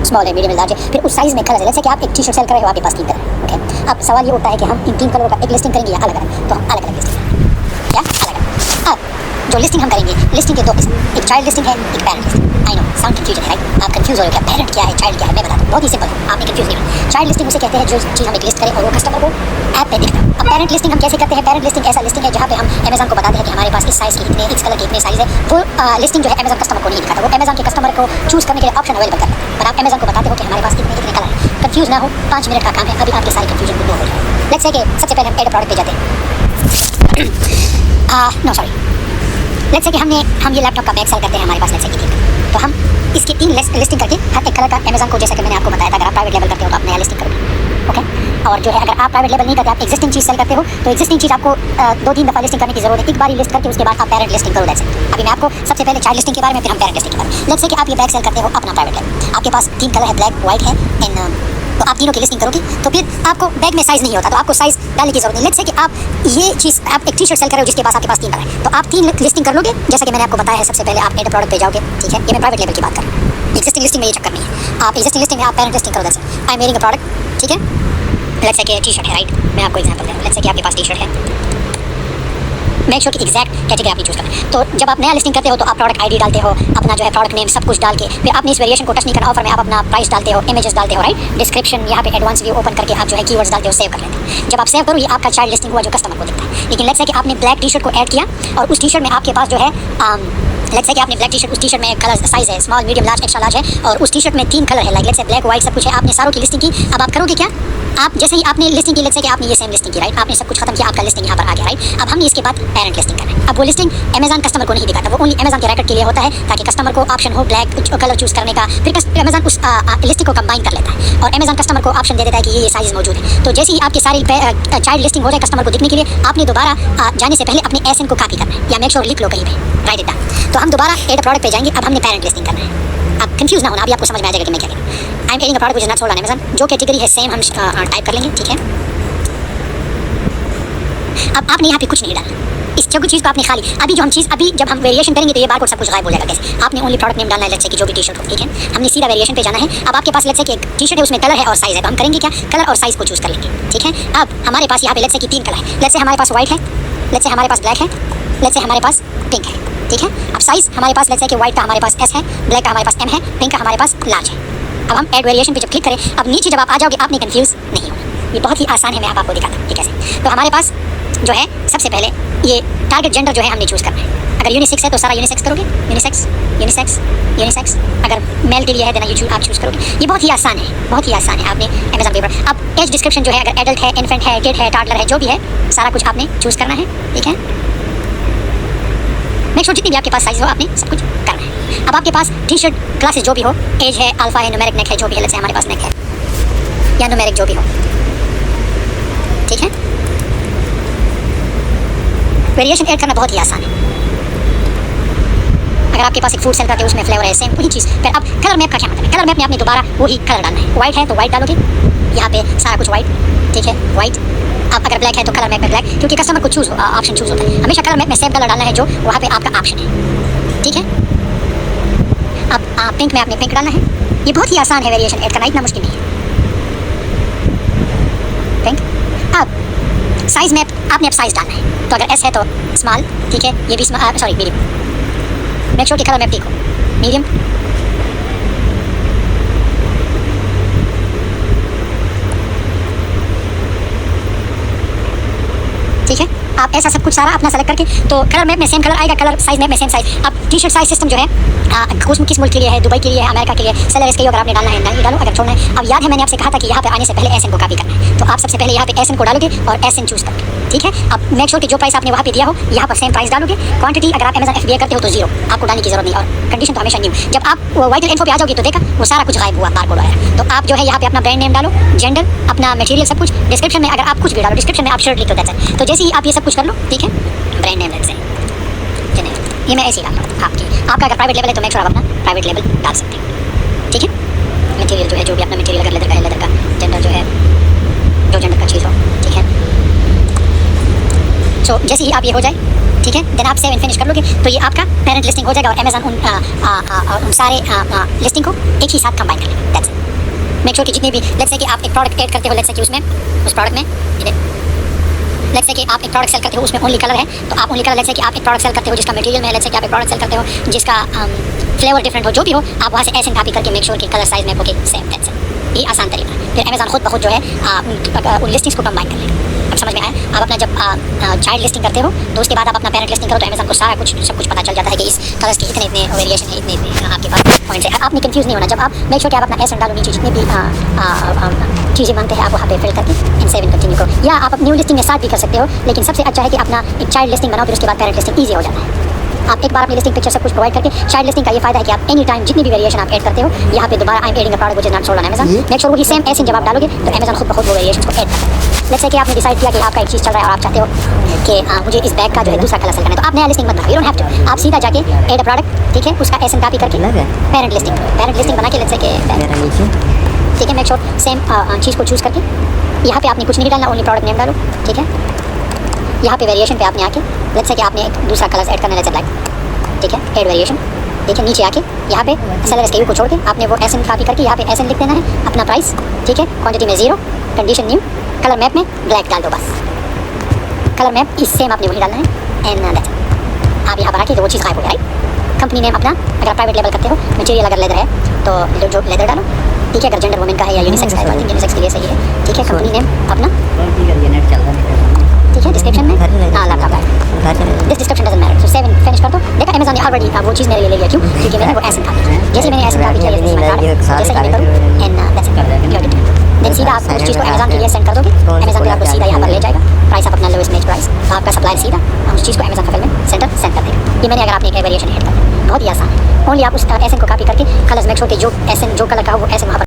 Small है, medium है, large है, फिर उस साइज़ में कलर है। जैसे कि आप एक टी शर्ट सेल कर रहे हो, आपके पास 3 कलर है, ओके। अब सवाल ये उठता है कि हम इन 3 कलरों का एक लिस्टिंग करेंगे या अलग अलग, तो हम अलग अलग लिस्टिंग करेंगे। क्या अलग अलग? अब जो लिस्टिंग हम करेंगे, लिस्टिंग के 2 किस्म, एक चाइल्ड लिस्टिंग है, एक parent listing. I know sound confusion है, राइट? आप कंफ्यूज हो रहे हो, क्या पेरेंट क्या है, चाइल्ड क्या है? मैं बताता हूँ, बहुत ही सिंपल है, आपने कंफ्यूज नहीं होना। चाइल्ड लिस्टिंग उसे कहते हैं जो चीज़ हम एक लिस्ट करें और वो कस्टमर को ऐप पे दिखता है। अब पेरेंट लिस्टिंग हम कैसे करते हैं? पेरेंट लिस्टिंग ऐसा लिस्टिंग है जहाँ पे हम अमेज़न को बताते हैं कि हमारे पास इस साइज़ के इतने, इस कलर के इतने साइज़ है। वो लिस्टिंग जो है अमेज़न कस्टमर को नहीं दिखाता, वो अमेज़न के कस्टमर को चूज़ करने के लिए ऑप्शन अवेलेबल करता है, पर आप अमेज़न को बताते हो कि हमारे पास इतने इतने कलर है। कंफ्यूज ना हो, 5 मिनट का काम है, अभी आपके सारे कंफ्यूजन को दूर हो जाए। लेट्स से कि सबसे पहले हम एड प्रोडक्ट पे जाते हैं। नो सॉरी, लेट्स से कि हम ये लैपटॉप का बैग सेल करते हैं, हमारे पास लेट्स से कि तो हम इसकी 3 लिस्टिंग करके हर एक कलर का अमेज़न को, जैसे कि मैंने आपको बताया था, अगर आप प्राइवेट लेवल करते हो तो आप नया लिस्टिंग करोगे, ओके। और जो है अगर आप प्राइवेट लेवल नहीं करते, आप एक्जिस्टिंग चीज़ सेल करते हो, तो एक्जिस्टिंग चीज़ आपको 2-3 दफ़ा लिस्टिंग करने की जरूरत है। एक बार ही लिस्ट करके उसके बाद आप पेरेंट लिस्टिंग करो। लेट्स से अभी मैं आपको सबसे पहले चाइल्ड लिस्टिंग के बारे में, फिर हम पेरेंट लिस्टिंग के बारे में। लेट्स से कि आप ये बैग सेल करते हो अपना प्राइवेट लेवल, आपके पास 3 कलर है, ब्लैक, वाइट है एंड तो आप तीनों की लिस्टिंग करोगे, तो फिर आपको बैग में साइज़ नहीं होता, तो आपको साइज़ डालने की जरूरत नहीं। लेट्स से कि आप ये चीज़, आप एक टी शर्ट सेल कर रहे हो जिसके पास आपके पास 3 कलर है, तो आप 3 लिस्टिंग कर लोगे, जैसा कि मैंने आपको बताया है। सबसे पहले आप एड प्रोडक्ट पे जाओगे, ठीक है, ये मैं प्राइवेट लेवल की बात कर रहा हूँ। एक्जिस्टिंग लिस्टिंग में ये चक्कर नहीं है, आप एक्जिस्टिंग लिस्टिंग में आप पेरेंट लिस्टिंग करो। Let's say I am wearing a product, ठीक है, लेट्स से कि टी शर्ट है, राइट? मैं आपको एग्जांपल दे रहा हूँ। लेट्स से कि आपके पास टी शर्ट है, मेक श्योर कि एग्जैक्ट कैटेगरी आपने चूज़ करना है। तो जब आप नया लिस्टिंग करते हो तो आप प्रोडक्ट आईडी डालते हो, अपना जो है प्रोडक्ट नेम सब कुछ डाल के, फिर आपने इस वेरिएशन को टच नहीं करना, ऑफर में आप अपना प्राइस डालते हो, इमेजेस डालते हो, राइट? डिस्क्रिप्शन यहाँ पे एडवांस व्यू ओपन करके आप जो है कीवर्ड्स डालते हो, सेव कर लेते हो। जब आप सेव करो, ये आपका चाइल्ड लिस्टिंग हुआ जो कस्टमर को दिखता है। लेकिन लेट्स से कि आपने ब्लैक टी शर्ट को ऐड किया और उस टी शर्ट में आपके पास जो है लेट्स से कि आपने ब्लैक टी शर्ट, उस टी शर्ट में कलर साइज है small, medium, large, extra large है, और उस टी शर्ट में 3 कलर है, like let's say black, white, सब कुछ है। आपने सारों की लिस्टिंग की। अब आप करोगे क्या? आप जैसे ही आपने लिस्टिंग की, लेट्स से कि आपने ये सेम लिस्टिंग की, राइट? आपने सब कुछ खत्म किया, आपका लिस्टिंग यहाँ पर आ गया, राइट? अब हमने इसके बाद पेरेंट लिस्टिंग करना है। अब वो लिस्टिंग अमेज़न कस्टमर को नहीं दिखाता, वो ओनली अमेज़न के रेकॉर्ड के लिए होता है, ताकि कस्टमर को ऑप्शन हो ब्लैक कलर चूज़ करने का। फिर अमेज़न उस लिस्टिंग को कंबाइन कर लेता है और अमेज़न कस्टमर को ऑप्शन दे देता है कि ये साइज़ मौजूद है। तो जैसे ही आपकी सारी चाइल्ड लिस्टिंग हो जाए कस्टमर को दिखने के लिए, आपने दोबारा जाने से पहले अपने एसएन को कॉपी करना है, या मेक श्योर लिख लो कहीं पे, राइट इट डाउन। तो हम दोबारा एड प्रोडक्ट पे जाएंगे। अब हमने पेरेंट लिस्टिंग करना है। आप कंफ्यूज ना होना, अभी आपको समझ में आ जाएगा कि मैं क्या कह रहा हूँ। I am adding a product which is not sold on Amazon, जो कैटेगरी है सेम हम टाइप कर लेंगे, ठीक है। अब आपने यहाँ पे कुछ नहीं डालना, इस चीज़ को आपने खाली अभी जो हम चीज़ अभी जब हम वेरिएशन करेंगे तो ये बार कोड सब कुछ गायब हो जाएगा। कैसे? आपने ओनली प्रोडक्ट नेम डालना है, लेट्स से कि जो भी टी शर्ट हो, ठीक है। हमने सीधा वेरिएशन पे जाना है। अब आपके पास लेट्स से कि एक टी शर्ट है, उसमें कलर है और साइज़ है, तो हम करेंगे क्या? कलर और साइज़ को चूज़ कर लेंगे, ठीक है। अब हमारे पास यहाँ पे लेट्स से कि 3 कलर है, लेट्स से हमारे पास व्हाइट है, लेट्स से हमारे पास ब्लैक है, लेट्स से हमारे पास पिंक है, ठीक है। अब साइज़ हमारे पास लेट्स से कि व्हाइट का हमारे पास एस है, ब्लैक का हमारे पास एम है, पिंक का हमारे पास लार्ज है। अब हम एड वेरिएशन पे जब क्लिक करें, अब नीचे जब आप आ जाओगे आपने कंफ्यूज नहीं होना, ये बहुत ही आसान है। मैं आपको दिखाता हूँ कि कैसे। तो हमारे पास जो है सबसे पहले ये टारगेट जेंडर जो है हमने चूज़ करना है। अगर यूनिसेक्स है तो सारा यूनिसेक्स करोगे, यूनिसेक्स यूनिसेक्स यूनिसेक्स। अगर मेल के लिए है देना आप चूज़ करोगे। ये बहुत ही आसान है, बहुत ही आसान है। आपने अमेज़न पेपर, अब एज डिस्क्रिप्शन जो है, अगर एडल्ट है, इन्फेंट है, किड है, टॉडलर है, जो भी है सारा कुछ आपने चूज़ करना है, ठीक है। मेक श्योर जितनी भी आपके पास साइज हो आपने सब कुछ करना है। अब आपके पास टी शर्ट क्लासेस जो भी हो, एज है, अल्फा है, न्यूमेरिक नेक है, जो भी है, लेट्स से हमारे पास नेक है या न्यूमेरिक जो भी हो, ठीक है। वेरिएशन ऐड करना बहुत ही आसान है। अगर आपके पास एक फूड सेल करते हो उसमें फ्लेवर है सेम वही चीज़। फिर अब कलर मैप का क्या मतलब है? कलर मैप में आपने दोबारा वही कलर डालना है। वाइट है तो वाइट डालोगे, यहाँ पे सारा कुछ वाइट, ठीक है, वाइट। अब अगर ब्लैक है तो कलर मैप में ब्लैक, क्योंकि कस्टमर को चूज़ ऑप्शन चूज़ होता है। हमेशा कलर मैप में सेम कलर डालना है जो वहाँ पे आपका ऑप्शन है, ठीक है। अब पिंक में आपने पिंक डालना है। ये बहुत ही आसान है वेरिएशन ऐड करना, इतना मुश्किल नहीं है। पिंक। अब साइज़ में आपने अब साइज़ डालना है। तो अगर एस है तो स्मॉल, ठीक है, ये भी सॉरी मीडियम। मेक श्योर कि कलर मैप ठीक हो, मीडियम। ठीक है, आप ऐसा सब कुछ सारा अपना सेलेक्ट करके, तो कलर मैप में सेम कलर आएगा, कलर साइज मैप में सेम साइज। अब टी शर्ट साइज सिस्टम जो है किस मुल्क के लिए है, दुबई के लिए है, अमेरिका के लिए, सेलर इसके लिए अगर आपने डालना है नहीं डालो, अगर छोड़ना है। अब याद है मैंने आपसे कहा था कि यहाँ पे आने से पहले एसएन को कॉपी करना है, तो आप सबसे पहले यहाँ पे एसएन को डालोगे और एसएन चूज करोगे, ठीक है। अब मेक श्योर कि जो प्राइस आपने वहाँ पे दिया हो यहाँ पर सेम प्राइस डालोगे। क्वांटिटी अगर आप अमेज़न FBA करते हो तो 0, आपको डालने की जरूरत नहीं, और कंडीशन तो हमेशा न्यू। जब आप वाइटल इन्फो पे आ जाओगे तो देखा वो सारा कुछ गायब हुआ, बारकोड आया। तो आप जो है यहाँ पे अपना ब्रांड नेम डालो, जेंडर, अपना मटेरियल, सब कुछ। डिस्क्रिप्शन में अगर आप कुछ भी डालो, डिस्क्रिप्शन में आप शर्ट लिख दो, दैट्स इट। तो जैसे ही आप ये सब कुछ कर लो, ठीक है, ब्रांड नेम से ये मैं ऐसे ही डाल रहा हूँ आपका अगर प्राइवेट लेवल है तो मेक श्योर आप अपना प्राइवेट लेवल डाल सकते हैं, ठीक है। मटेरियल जो है, जो भी अपना मटेरियल, अगर लेदर का है लेदर का, जेंडर जो है जो जेंडर का चीज़ हो, ठीक है। सो जैसे ही आप ये हो जाए, ठीक है, देन आप सेव एंड फिनिश कर लोगे तो ये आपका पेरेंट लिस्टिंग हो जाएगा और अमेज़न उन सारे लिस्टिंग को एक ही साथ कंबाइन कर लेगा, दैट्स इट। श्योर कि जितने भी लेट्स से कि आप एक प्रोडक्ट ऐड करते हो, लेट्स से कि उसमें उस प्रोडक्ट में लेट्स से कि आप एक प्रोडक्ट सेल करते हो उसमें ओनली कलर है, तो आप ओनली कलर लेट्स से कि आप एक प्रोडक्ट सेल करते हो जिसका मटेरियल में लेट्स से कि आप एक प्रोडक्ट सेल करते हो जिसका फ्लेवर डिफरेंट हो, जो भी हो, आप वहाँ से ऐसे कॉपी करके मेक श्योर कि कलर साइज में ओके सेम दैट्स इट। ये आसान तरीका है। फिर अमेज़न खुद ब खुद जो है उन लिस्टिंग्स को कंबाइन कर लेगा। अब समझ में आया? आप अपना जब चाइल्ड लिस्टिंग करते हो तो उसके बाद आप अपना पेरेंट लिस्टिंग करो तो अमेज़न को सारा कुछ सब कुछ पता चल जाता है कि इस कलर्स के इतने इतने वेरिएशन है, इतने इतने आपके पास पॉइंट्स है। आपने कंफ्यूज नहीं होना। जब आप मेक श्योर कि आप अपना एस डालो, नीचे जितने भी चीज़ें मांगते हैं आप वहाँ पे फिल करके इन सेवन कंटिन्यू करो, या आप न्यू लिस्टिंग के साथ भी कर सकते हो, लेकिन सबसे अच्छा है कि अपना एक चाइल्ड लिस्टिंग बनाओ, फिर उसके बाद पेरेंट लिस्टिंग ईजी हो जाता है। आप एक बार अपनी लिस्टिंग पिक्चर सब कुछ प्रोवाइड करके चाइल्ड लिस्टिंग का ये फायदा है कि आप एनी टाइम जितनी भी वेरिएशन आप ऐड करते हो यहाँ पे दोबारा I am adding a product which is not sold on Amazon, make sure वही सेम ऐसे जब आप डालोगे तो अमेज़न खुद ब खुद वो वेरिएशंस को ऐड करता है। लेट्स से कि आपने डिसाइड किया कि आपका एक चीज़ चल रहा है और आप चाहते हो कि मुझे इस बैग का जो है दूसरा कलर सेल करना है, तो आप नया लिस्टिंग मत बनाओ, यू डोंट हैव टू। आप सीधा जाके ऐड अ प्रोडक्ट, ठीक है, उसका एस कॉपी करके पेरेंट लिस्टिंग बना के लेट्स से कि ठीक है, मेक श्योर सेम चीज़ को चूज़ करके यहाँ पे आपने कुछ नहीं डालना, ओनली प्रोडक्ट नेम डालो, ठीक है। यहाँ पे वेरिएशन पे आपने आके लेट्स से कि आपने एक दूसरा कलर ऐड करना है, लेट्स से ब्लैक, ठीक है, ऐड वेरिएशन, ठीक है। नीचे आके यहाँ पे सेलर SKU को छोड़ के आपने वो एस कॉपी करके यहाँ पे एस लिख देना है, अपना प्राइस, ठीक है, क्वांटिटी में 0, कंडीशन न्यू, कलर मैप में ब्लैक डाल दो बस। कलर मैप इस सेम आपने वही डालना है एंड दैट्स आप यहाँ पर आके तो वो चीज़ गायब हो जाए। कंपनी नेम अपना, अगर प्राइवेट लेवल करते हो, मटेरियल अगर लेदर है तो जो लेदर डालो, ठीक है। अगर जेंडर वुमेन का है या यूनिसेक्स का है, यूनिसेक्स के लिए सही है, ठीक है। कंपनी नेम अपना, ठीक है। डिस्क्रिप्शन में लैपटॉप है, this description doesn't matter, so save finish कर दो। देखा अमेज़न ने ऑलरेडी वो चीज़ मेरे लिए ले लिया, क्यों? क्योंकि मैंने वो एस कॉपी किया। जैसे मैंने एस कॉपी किया जैसे ही करूँ एंड दैट्स इट, देन सीधा आप उस चीज़ को अमेज़न के लिए सेंड कर दोगे, अमेज़न फिर आपको सीधा यहाँ पर ले जाएगा, प्राइस आप अपना लोएस्ट मेच प्राइस, आपका सप्लायर सीधा उस चीज़ को अमेज़न फुलफिलमेंट सेंटर सेंड कर देगा। ये मैंने अगर आपने एक वेरिएशन ऐड कर, बहुत ही आसान है। ओनली आप उस एस को कॉपी करके कलर्स मेक श्योर कि जो एस जो कलर का हो वो एस वहाँ पर